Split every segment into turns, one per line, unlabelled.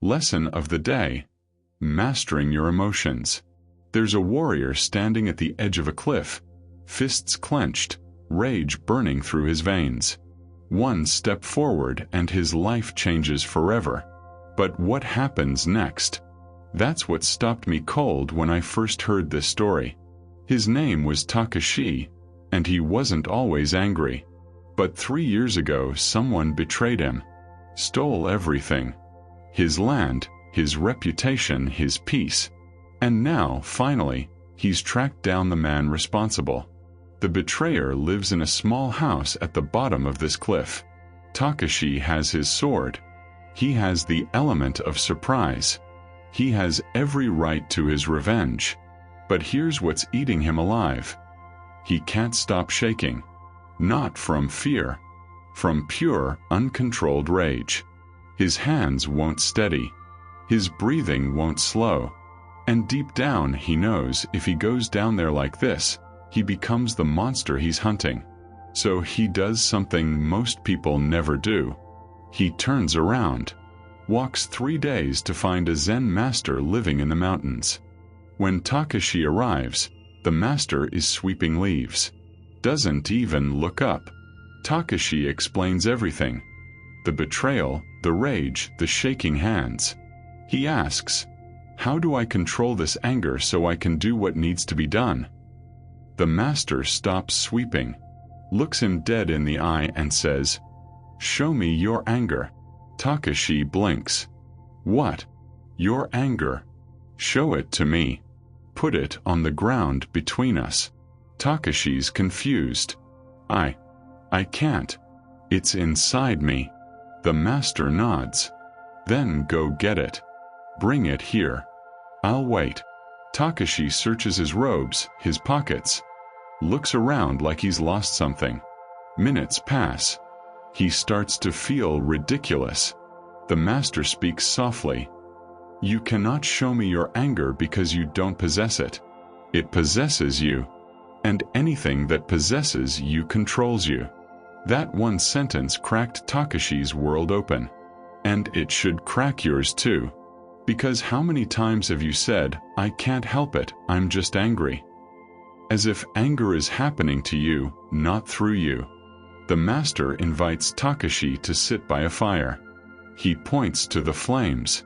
Lesson of the day: mastering your emotions. There's a warrior standing at the edge of a cliff, fists clenched, rage burning through his veins. One step forward and his life changes forever. But what happens next? That's what stopped me cold when I first heard this story. His name was Takeshi, and he wasn't always angry. But 3 years ago someone betrayed him, stole everything. His land, his reputation, his peace. And now, finally, he's tracked down the man responsible. The betrayer lives in a small house at the bottom of this cliff. Takeshi has his sword. He has the element of surprise. He has every right to his revenge. But here's what's eating him alive. He can't stop shaking. Not from fear. From pure, uncontrolled rage. His hands won't steady. His breathing won't slow. And deep down he knows if he goes down there like this, he becomes the monster he's hunting. So he does something most people never do. He turns around. Walks 3 days to find a Zen master living in the mountains. When Takeshi arrives, the master is sweeping leaves. Doesn't even look up. Takeshi explains everything. The betrayal, the rage, the shaking hands. He asks, "How do I control this anger so I can do what needs to be done?" The master stops sweeping, looks him dead in the eye and says, "Show me your anger." Takeshi blinks. "What? Your anger? Show it to me. Put it on the ground between us." Takeshi's confused. I can't. It's inside me." The master nods. "Then go get it. Bring it here. I'll wait." Takeshi searches his robes, his pockets. Looks around like he's lost something. Minutes pass. He starts to feel ridiculous. The master speaks softly. "You cannot show me your anger because you don't possess it. It possesses you. And anything that possesses you controls you." That one sentence cracked Takeshi's world open. And it should crack yours too. Because how many times have you said, "I can't help it, I'm just angry"? As if anger is happening to you, not through you. The master invites Takeshi to sit by a fire. He points to the flames.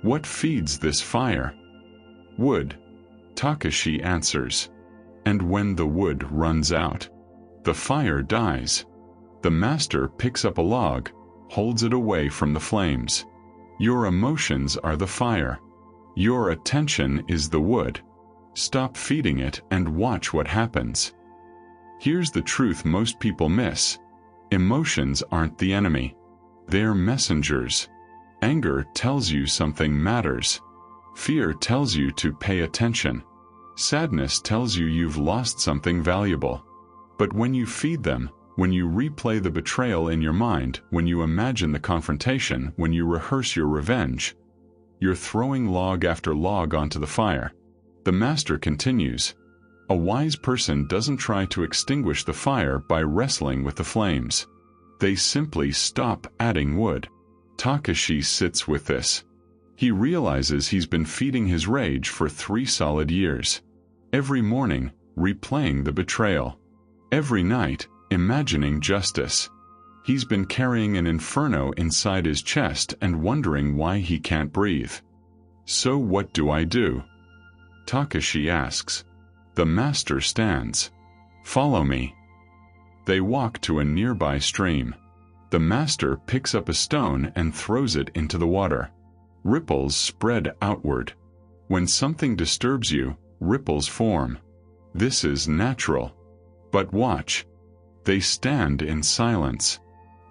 "What feeds this fire?" "Wood," Takeshi answers. "And when the wood runs out, the fire dies." The master picks up a log, holds it away from the flames. "Your emotions are the fire. Your attention is the wood. Stop feeding it and watch what happens." Here's the truth most people miss. Emotions aren't the enemy. They're messengers. Anger tells you something matters. Fear tells you to pay attention. Sadness tells you you've lost something valuable. But when you feed them, when you replay the betrayal in your mind, when you imagine the confrontation, when you rehearse your revenge, you're throwing log after log onto the fire. The master continues, "A wise person doesn't try to extinguish the fire by wrestling with the flames. They simply stop adding wood." Takeshi sits with this. He realizes he's been feeding his rage for 3 solid years. Every morning, replaying the betrayal. Every night, imagining justice. He's been carrying an inferno inside his chest and wondering why he can't breathe. "So what do I do?" Takeshi asks. The master stands. "Follow me." They walk to a nearby stream. The master picks up a stone and throws it into the water. Ripples spread outward. When something disturbs you, ripples form. This is natural. But watch. They stand in silence.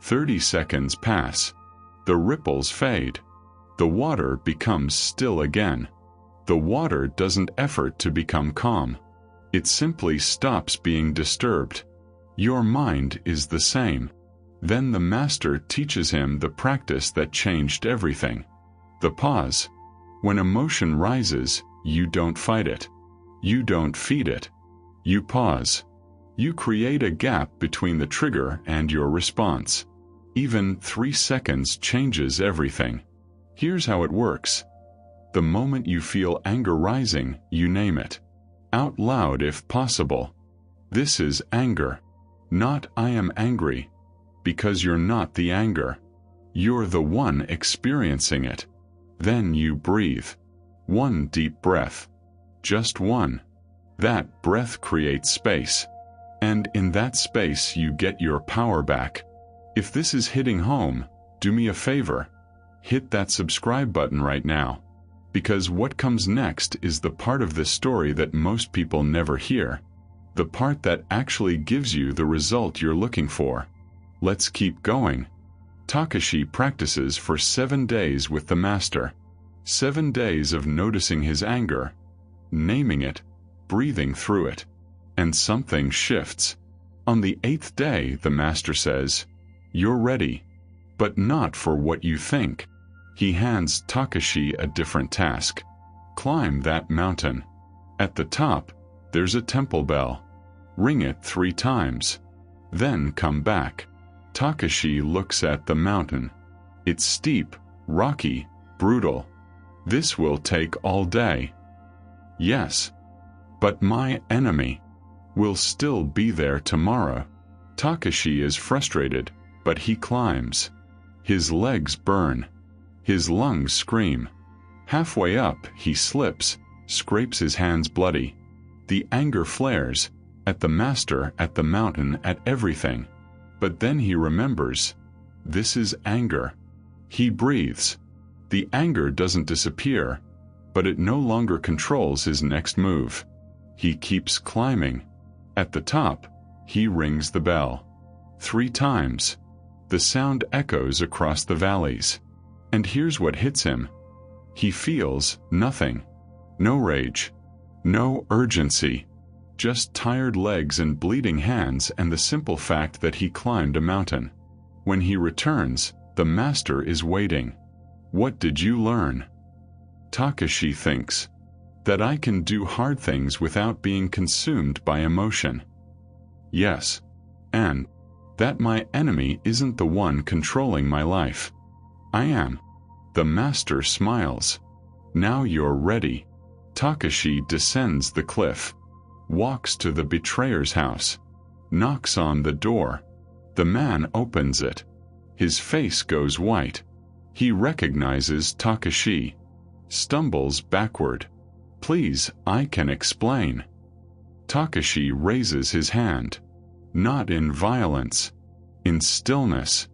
30 seconds pass. The ripples fade. The water becomes still again. The water doesn't effort to become calm. It simply stops being disturbed. Your mind is the same. Then the master teaches him the practice that changed everything. The pause. When emotion rises, you don't fight it. You don't feed it. You pause. You create a gap between the trigger and your response. Even 3 seconds changes everything. Here's how it works. The moment you feel anger rising, you name it. Out loud if possible. This is anger. Not I am angry. Because you're not the anger. You're the one experiencing it. Then you breathe. One deep breath. Just one. That breath creates space. And in that space you get your power back. If this is hitting home, do me a favor. Hit that subscribe button right now. Because what comes next is the part of this story that most people never hear. The part that actually gives you the result you're looking for. Let's keep going. Takeshi practices for 7 days with the master. 7 days of noticing his anger, naming it, breathing through it. And something shifts. On the 8th day, the master says, "You're ready, but not for what you think." He hands Takeshi a different task. Climb that mountain. At the top, there's a temple bell. Ring it 3 times. Then come back. Takeshi looks at the mountain. It's steep, rocky, brutal. This will take all day. Yes. But my enemy will still be there tomorrow. Takeshi is frustrated, but he climbs. His legs burn. His lungs scream. Halfway up, he slips, scrapes his hands bloody. The anger flares, at the master, at the mountain, at everything. But then he remembers. This is anger. He breathes. The anger doesn't disappear, but it no longer controls his next move. He keeps climbing. At the top, he rings the bell. 3 times. The sound echoes across the valleys. And here's what hits him. He feels nothing. No rage. No urgency. Just tired legs and bleeding hands and the simple fact that he climbed a mountain. When he returns, the master is waiting. What did you learn? Takeshi thinks. That I can do hard things without being consumed by emotion. Yes. And that my enemy isn't the one controlling my life. I am. The master smiles. Now you're ready. Takeshi descends the cliff. Walks to the betrayer's house. Knocks on the door. The man opens it. His face goes white. He recognizes Takeshi. Stumbles backward. Please, I can explain. Takeshi raises his hand. Not in violence. In stillness.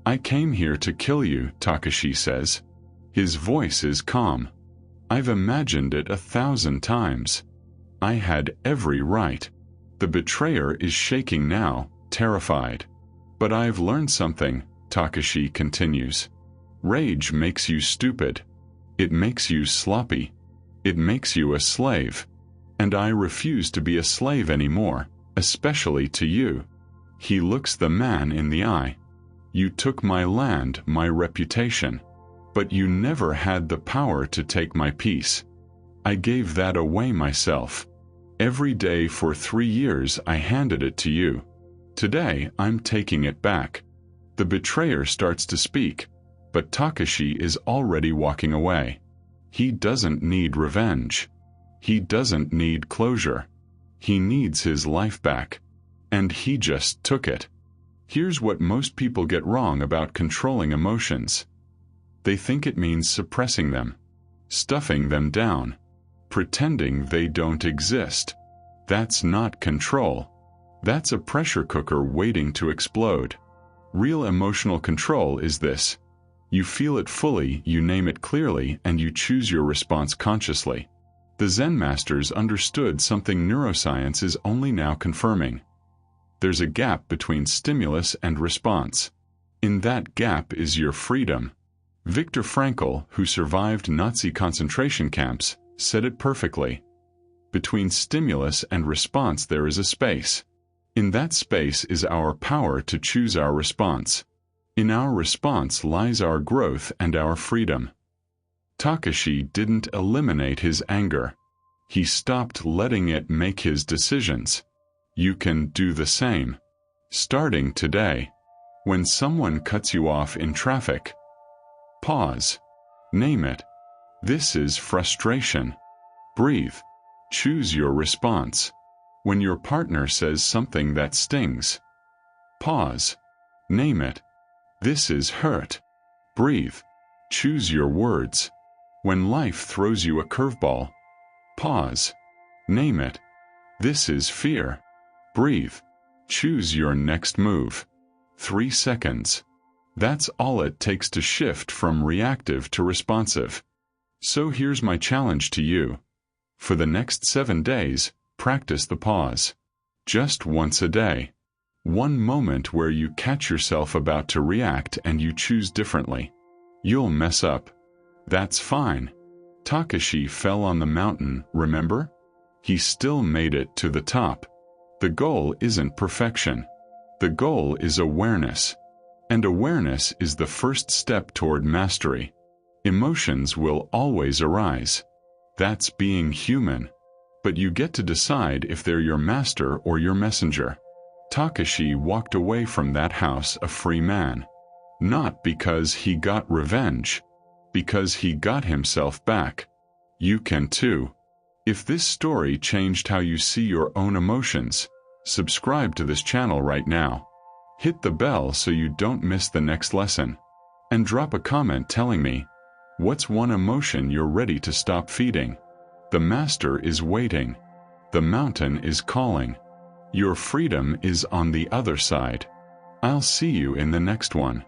I came here to kill you, Takeshi says. His voice is calm. I've imagined it 1,000 times. I had every right. The betrayer is shaking now, terrified. But I've learned something, Takeshi continues. Rage makes you stupid. It makes you sloppy. It makes you a slave. And I refuse to be a slave anymore, especially to you. He looks the man in the eye. You took my land, my reputation. But you never had the power to take my peace. I gave that away myself. Every day for 3 years I handed it to you. Today I'm taking it back. The betrayer starts to speak, but Takeshi is already walking away. He doesn't need revenge. He doesn't need closure. He needs his life back. And he just took it. Here's what most people get wrong about controlling emotions. They think it means suppressing them, stuffing them down, pretending they don't exist. That's not control. That's a pressure cooker waiting to explode. Real emotional control is this. You feel it fully, you name it clearly, and you choose your response consciously. The Zen masters understood something neuroscience is only now confirming. There's a gap between stimulus and response. In that gap is your freedom. Viktor Frankl, who survived Nazi concentration camps, said it perfectly. Between stimulus and response there is a space. In that space is our power to choose our response. In our response lies our growth and our freedom. Takeshi didn't eliminate his anger. He stopped letting it make his decisions. You can do the same. Starting today. When someone cuts you off in traffic, pause. Name it. This is frustration. Breathe. Choose your response. When your partner says something that stings, pause. Name it. This is hurt. Breathe. Choose your words. When life throws you a curveball, pause. Name it. This is fear. Breathe. Choose your next move. 3 seconds. That's all it takes to shift from reactive to responsive. So here's my challenge to you. For the next 7 days, practice the pause. Just once a day. One moment where you catch yourself about to react and you choose differently. You'll mess up. That's fine. Takeshi fell on the mountain, remember? He still made it to the top. The goal isn't perfection. The goal is awareness. And awareness is the first step toward mastery. Emotions will always arise. That's being human. But you get to decide if they're your master or your messenger. Takeshi walked away from that house a free man. Not because he got revenge. Because he got himself back. You can too. If this story changed how you see your own emotions, subscribe to this channel right now. Hit the bell so you don't miss the next lesson. And drop a comment telling me, what's one emotion you're ready to stop feeding? The master is waiting. The mountain is calling. Your freedom is on the other side. I'll see you in the next one.